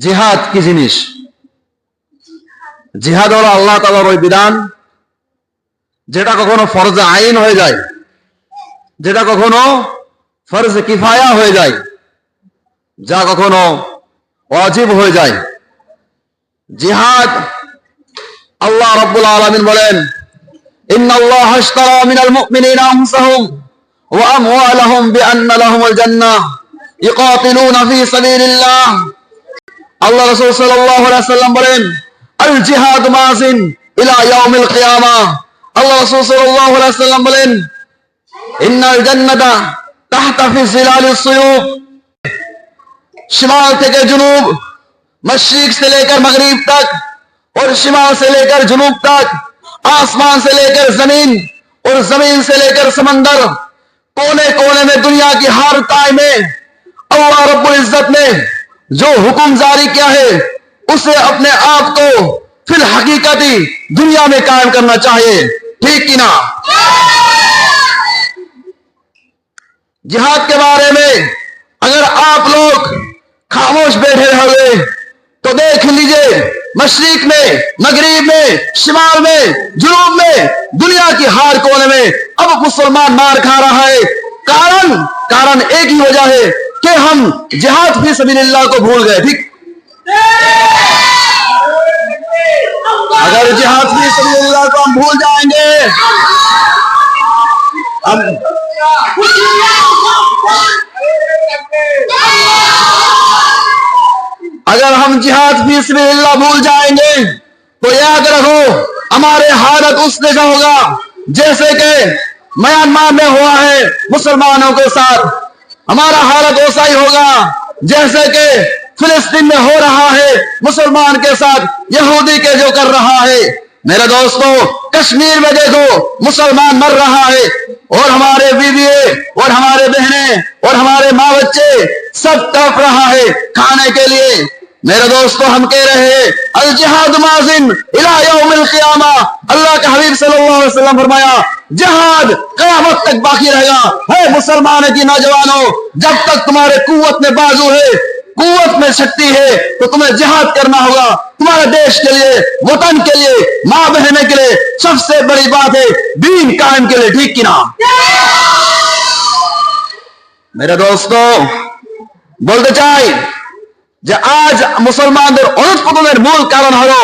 জিহাদ কি জিনিস? জিহাদ হলো আল্লাহ তাআলার ওই বিধান যেটা কখনো ফরজে আইন হয়ে যায়, যেটা কখনো ফরজে কিফায়া হয়ে যায়, যা কখনো ওয়াজিব হয়ে যায়। জিহাদ আল্লাহ রাব্বুল আলামিন বলেন, ইন্নাল্লাহা আশতারা মিনাল মুমিনিনা আনফুসাহুম ওয়া আমওয়ালাহুম বিআন্না লাহুমুল জান্নাহ ইউকাতিলুনা ফি সাবিলিল্লাহ। আল্লাহ রাসূল সাল্লাল্লাহু আলাইহি ওয়াসাল্লাম বলেন, আল জিহাদ মাযিন ইলা ইয়াউমিল কিয়ামাহ। আল্লাহ রাসূল সাল্লাল্লাহু আলাইহি ওয়াসাল্লাম বলেন, ইন্নাল জান্নাতা তাহতা ফি জিলালিস সুয়ুফ। शिमाल থেকে जुनूब, मशरिक से लेकर मगरिब तक और शिमाल से लेकर जुनूब तक, आसमान से लेकर जमीन और जमीन से लेकर समंदर, कोने कोने में दुनिया की हर ताय में अल्लाह रब्बुल इज्जत ने जो हुक्म जारी किया है उसे अपने आप को फिर हकीकती दुनिया में कायम करना चाहिए। ठीक कि ना? जिहाद के बारे में अगर आप लोग खामोश बैठे रहोगे तो देख लीजिए, मशरिक में, मगरिब में, शिमाल में, जुनूब में, दुनिया की हर कोने में अब मुसलमान मार खा रहा है। कारण एक ही वजह है कि हम जिहाद फी सबीलिल्लाह को भूल गए। ठीक, अगर जिहाद फी सबीलिल्लाह को हम भूल जाएंगे, अगर हम जिहाद फी सबीलिल्लाह भूल जाएंगे तो याद रखो हमारे हालत उस जगह होगा जैसे कि म्यांमार में हुआ है मुसलमानों के साथ। हमारा हालत वैसा ही होगा जैसे कि फिलिस्तीन में हो रहा है मुसलमान के साथ यहूदी के जो कर रहा है। मेरे दोस्तों, कश्मीर में देखो मुसलमान मर रहा है और हमारे बीवी और हमारे बहनें और हमारे माँ बच्चे सब तड़प रहा है खाने के लिए। मेरे दोस्तों, हम कह रहे हैं अल जिहाद माज़िन इला यौमिल क़ियामा। अल्लाह के हबीब सल्लल्लाहु अलैहि वसल्लम फरमाया, जिहाद क़यामत तक बाकी रहेगा। है मुसलमान की नौजवानों, जब तक तुम्हारे कुव्वत में बाजू है, कुव्वत में शक्ति है, तो तुम्हें जिहाद करना होगा तुम्हारे देश के लिए, वतन के लिए, माँ बहने के लिए। सबसे बड़ी बात है दीन कायम के लिए। ठीक कि ना? मेरे दोस्तों, বলতে চাই যে আজ মুসলমানদের অনুৎপতনের মূল কারণ হলো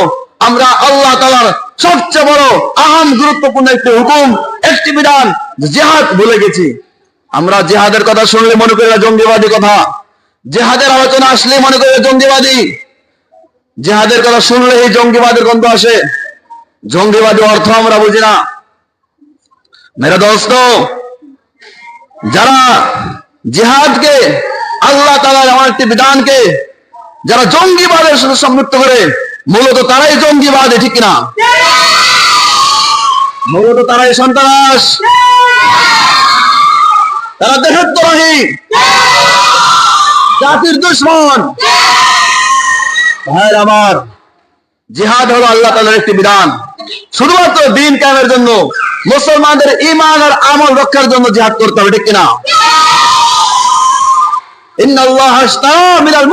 আমরা আল্লাহ তাআলার সবচেয়ে বড় আহম গুরুত্বপূর্ণ একটি হুকুম, একটি বিধান জিহাদ ভুলে গেছি। আমরা জিহাদের কথা শুনলে মনে করি জঙ্গিবাদী কথা, জিহাদের আলোচনা আসলে মনে করি জঙ্গিবাদী, জিহাদের কথা শুনলেই জঙ্গিবাদের গন্ধ আসে। জঙ্গিবাদী অর্থ আমরা বুঝি না। মেরে দোস্ত, যারা জিহাদকে আল্লাহ তাআলার এমন একটি বিধানকে যারা জঙ্গিবাদের সাথে সম্পৃক্ত করে, মূলত তারাই জঙ্গিবাদী। ঠিক কিনা? মূলত তারাই সন্ত্রাস, তারা দেশদ্রোহী, জাতির দুশমন। ভাইয়ের আমার, জিহাদ হলো আল্লাহ তাআলার একটি বিধান, শুধুমাত্র দ্বীন কায়েমের জন্য, মুসলমানদের ঈমান আর আমল রক্ষার জন্য জিহাদ করতে হবে। ঠিক কিনা? ইন্নাল্লাহা আশতারা মিনাল